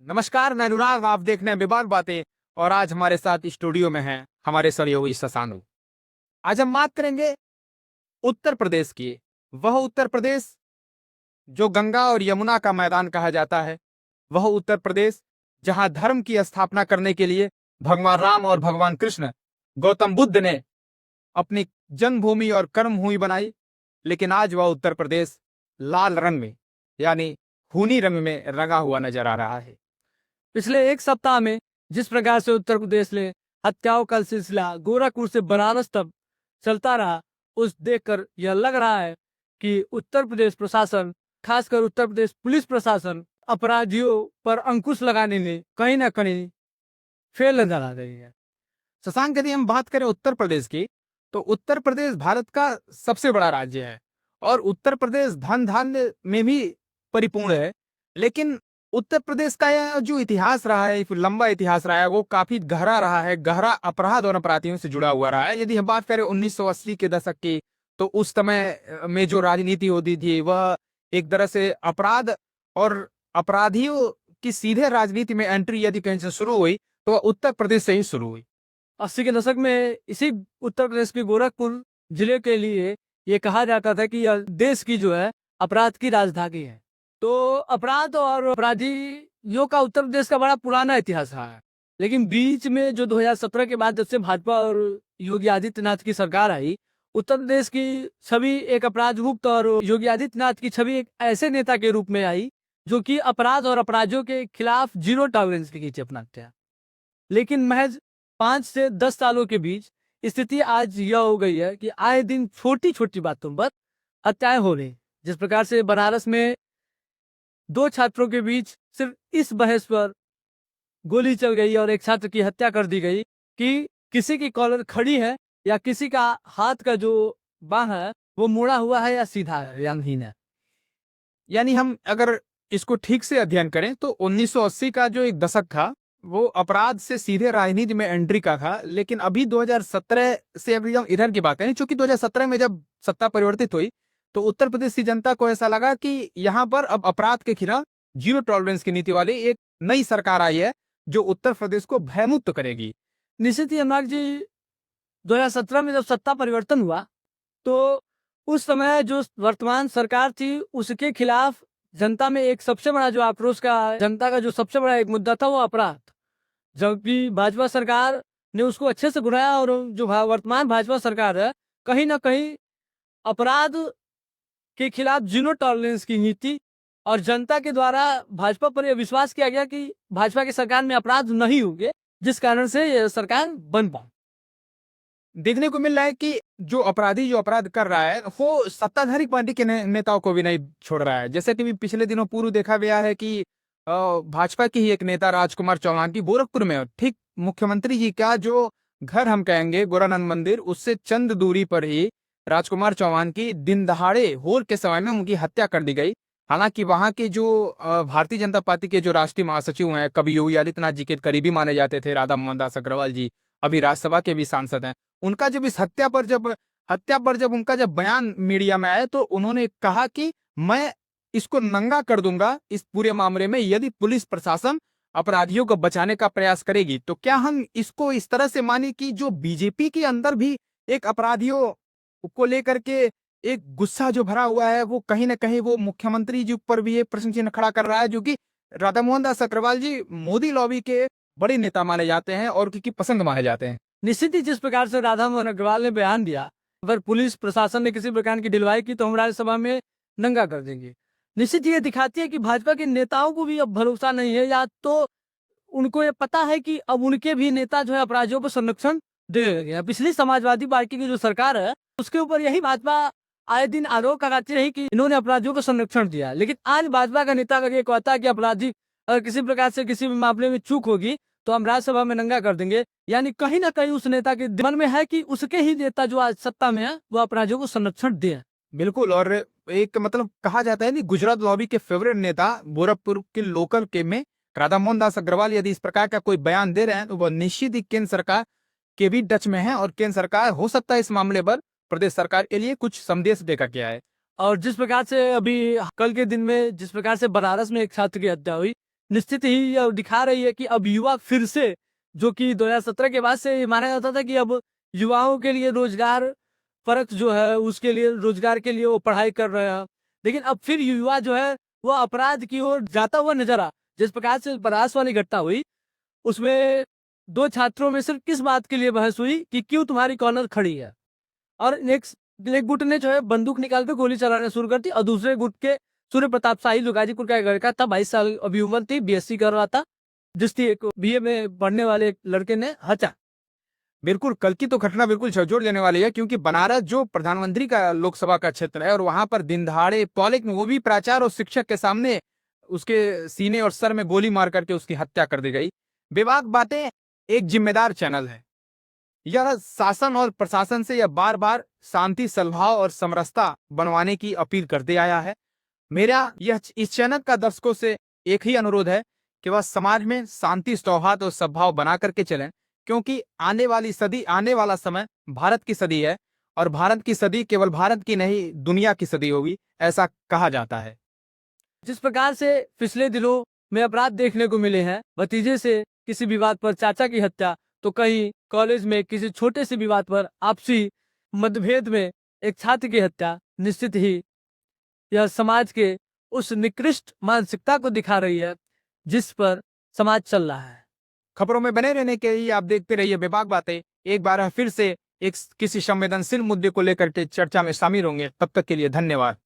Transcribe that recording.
नमस्कार, मैं अनुराग। आप देख रहे हैं विवाद बातें और आज हमारे साथ स्टूडियो में हैं हमारे सहयोगी शशांक। आज हम बात करेंगे उत्तर प्रदेश की। वह उत्तर प्रदेश जो गंगा और यमुना का मैदान कहा जाता है, वह उत्तर प्रदेश जहां धर्म की स्थापना करने के लिए भगवान राम और भगवान कृष्ण गौतम बुद्ध ने अपनी जन्मभूमि और कर्मभूमि बनाई। लेकिन आज वह उत्तर प्रदेश लाल रंग में यानी खूनी रंग में रंगा हुआ नजर आ रहा है। पिछले एक सप्ताह में जिस प्रकार से उत्तर प्रदेश में हत्याओं का सिलसिला गोरखपुर से बनारस तक चलता रहा, उस देखकर यह लग रहा है कि उत्तर प्रदेश प्रशासन, खासकर उत्तर प्रदेश पुलिस प्रशासन, अपराधियों पर अंकुश लगाने में कहीं ना कहीं फेल नजर आ रही है। शशांक, यदि हम बात करें उत्तर प्रदेश की, तो उत्तर प्रदेश भारत का सबसे बड़ा राज्य है और उत्तर प्रदेश धन धान्य में भी परिपूर्ण है। लेकिन उत्तर प्रदेश का यह जो इतिहास रहा है, लंबा इतिहास रहा है, वो काफी गहरा रहा है, गहरा अपराध और अपराधियों से जुड़ा हुआ रहा है। यदि हम बात करें 1980 के दशक की, तो उस समय में जो राजनीति होती थी वह एक तरह से अपराध और अपराधियों की सीधे राजनीति में एंट्री यदि कहीं से शुरू हुई तो वह उत्तर प्रदेश से ही शुरू हुई। 80 के दशक में इसी उत्तर प्रदेश के गोरखपुर जिले के लिए ये कहा जाता था कि यह देश की जो है अपराध की राजधानी है। तो अपराध और अपराधियों का उत्तर प्रदेश का बड़ा पुराना इतिहास रहा है। लेकिन बीच में जो 2017 के बाद जब से भाजपा और योगी आदित्यनाथ की सरकार आई, उत्तर प्रदेश की छवि एक अपराध मुक्त और योगी आदित्यनाथ की छवि एक ऐसे नेता के रूप में आई जो कि अपराध और अपराधियों के खिलाफ जीरो टॉलरेंस की खींचे अपनाते हैं। लेकिन महज 5 से 10 सालों के बीच स्थिति आज यह हो गई है कि आए दिन छोटी छोटी बातों पर हत्याएं हो रही। जिस प्रकार से बनारस में 2 छात्रों के बीच सिर्फ इस बहस पर गोली चल गई और एक छात्र की हत्या कर दी गई कि किसी की कॉलर खड़ी है या किसी का हाथ का जो बाह है वो मुड़ा हुआ है या सीधा है या नहीं है। यानी हम अगर इसको ठीक से अध्ययन करें तो 1980 का जो एक दशक था वो अपराध से सीधे राजनीति में एंट्री का था। लेकिन अभी 2017 से अभी हम इधर की बात करें, चूंकि 2017 में जब सत्ता परिवर्तित हुई तो उत्तर प्रदेश की जनता को ऐसा लगा कि यहाँ पर अब अपराध के खिलाफ जीरो टॉलरेंस की नीति वाली एक नई सरकार आई है जो उत्तर प्रदेश को भयमुक्त करेगी। निश्चित ही अनुराग जी, 2017 में जब सत्ता परिवर्तन हुआ तो उस समय जो वर्तमान सरकार थी उसके खिलाफ जनता में एक सबसे बड़ा जो आक्रोश का जनता का जो सबसे बड़ा एक मुद्दा था वो अपराध, जबकि भाजपा सरकार ने उसको अच्छे से बुलाया। और जो वर्तमान भाजपा सरकार है, कहीं ना कहीं अपराध के खिलाफ जीरो टॉलरेंस की नीति और जनता के द्वारा भाजपा पर यह विश्वास किया गया कि भाजपा की सरकार में अपराध नहीं होंगे, जिस कारण से यह सरकार बन पाई। देखने को मिल रहा है कि जो अपराधी जो अपराध कर रहा है वो सत्ताधारी पार्टी के नेताओं को भी नहीं छोड़ रहा है। जैसे कि पिछले दिनों पूर्व देखा गया है कि भाजपा की ही एक नेता राजकुमार चौहान की गोरखपुर में ठीक मुख्यमंत्री जी का जो घर हम कहेंगे गोरानंद मंदिर, उससे चंद दूरी पर ही राजकुमार चौहान की दिन दहाड़े होर के समय में उनकी हत्या कर दी गई। हालांकि वहां के जो भारतीय जनता पार्टी के जो राष्ट्रीय महासचिव हैं, कभी योगी आदित्यनाथ जी के करीबी माने जाते थे, राधा मोहन दास अग्रवाल जी, अभी राज्यसभा के भी सांसद हैं, उनका जब इस हत्या पर जब उनका जब बयान मीडिया में आया तो उन्होंने कहा कि मैं इसको नंगा कर दूंगा इस पूरे मामले में यदि पुलिस प्रशासन अपराधियों को बचाने का प्रयास करेगी। तो क्या हम इसको इस तरह से माने कि जो बीजेपी के अंदर भी एक अपराधियों को लेकर के एक गुस्सा जो भरा हुआ है वो कहीं ना कहीं वो मुख्यमंत्री जी पर भी एक प्रश्न चिन्ह खड़ा कर रहा है, जो कि राधा मोहन दास अग्रवाल जी मोदी लॉबी के बड़े नेता माने जाते हैं और उनकी पसंद माने जाते हैं। निश्चित ही जिस प्रकार से राधा मोहन अग्रवाल ने बयान दिया, अगर पुलिस प्रशासन ने किसी प्रकार की ढिलवाई की तो हम राज्यसभा में नंगा कर देंगे, निश्चित ये दिखाती है कि भाजपा के नेताओं को भी अब भरोसा नहीं है, या तो उनको ये पता है कि अब उनके भी नेता जो है अपराधियों को संरक्षण दे रहे हैं। पिछली समाजवादी पार्टी की जो सरकार है उसके ऊपर यही भाजपा आए दिन आरोप लगाती रही कि इन्होंने अपराधियों को संरक्षण दिया। लेकिन आज भाजपा का नेता अगर ये कहता है कि अपराधी अगर किसी प्रकार से किसी भी मामले में चूक होगी तो हम राज्यसभा में नंगा कर देंगे, यानी कहीं ना कहीं उस नेता के मन में है कि उसके ही नेता जो आज सत्ता में है वो अपराधियों को संरक्षण दे। बिल्कुल। और एक मतलब कहा जाता है कि गुजरात लॉबी के फेवरेट नेता गोरखपुर के लोकल के में राधा मोहन दास अग्रवाल यदि इस प्रकार का कोई बयान दे रहे हैं तो वह निश्चित ही केंद्र सरकार के भी टच में है और केंद्र सरकार हो सकता है इस मामले पर प्रदेश सरकार के लिए कुछ संदेश देकर के आए। और जिस प्रकार से अभी कल के दिन में जिस प्रकार से बनारस में एक छात्र की हत्या हुई, निश्चित ही यह दिखा रही है कि अब युवा फिर से, जो कि 2017 के बाद से माना जाता था कि अब युवाओं के लिए रोजगार परक जो है, उसके लिए रोजगार के लिए वो पढ़ाई कर रहे हैं, लेकिन अब फिर युवा जो है वो अपराध की ओर जाता हुआ नजर आ। जिस प्रकार से बनारस वाली घटना हुई, उसमें 2 छात्रों में सिर्फ किस बात के लिए बहस हुई कि क्यों तुम्हारी कॉर्नर खड़ी है, और एक गुट ने जो है बंदूक निकाल के गोली चलाना शुरू कर दी, और दूसरे गुट के सूर्य प्रताप शाही जो गाजीपुर का एक लड़का था, 22 साल अभी उम्र थी, बीएससी कर रहा था, जिसकी एक बीए में पढ़ने वाले एक लड़के ने हचा। बिल्कुल, कल की तो घटना बिल्कुल झकझोर लेने वाली है, क्योंकि बनारस जो प्रधानमंत्री का लोकसभा का क्षेत्र है और वहां पर दिन दहाड़े पॉलिक में वो भी प्राचार्य और शिक्षक के सामने उसके सीने और सर में गोली मार करके उसकी हत्या कर दी गई। बेबाक बातें एक जिम्मेदार चैनल है। यह शासन और प्रशासन से यह बार बार शांति, सद्भाव और समरसता बनवाने की अपील करते आया है। मेरा यह इस चैनल का दर्शकों से एक ही अनुरोध है कि वह समाज में शांति, सौहार्द और सद्भाव बना करके चलें, क्योंकि आने वाली सदी, आने वाला समय भारत की सदी है, और भारत की सदी केवल भारत की नहीं, दुनिया की सदी होगी, ऐसा कहा जाता है। जिस प्रकार से पिछले दिनों में अपराध देखने को मिले हैं, भतीजे से किसी विवाद पर चाचा की हत्या, तो कहीं कॉलेज में किसी छोटे से विवाद पर आपसी मतभेद में एक छात्र की हत्या, निश्चित ही यह समाज के उस निकृष्ट मानसिकता को दिखा रही है जिस पर समाज चल रहा है। खबरों में बने रहने के लिए आप देखते रहिए बेबाक बातें। एक बार फिर से एक किसी संवेदनशील मुद्दे को लेकर के चर्चा में शामिल होंगे। तब तक के लिए धन्यवाद।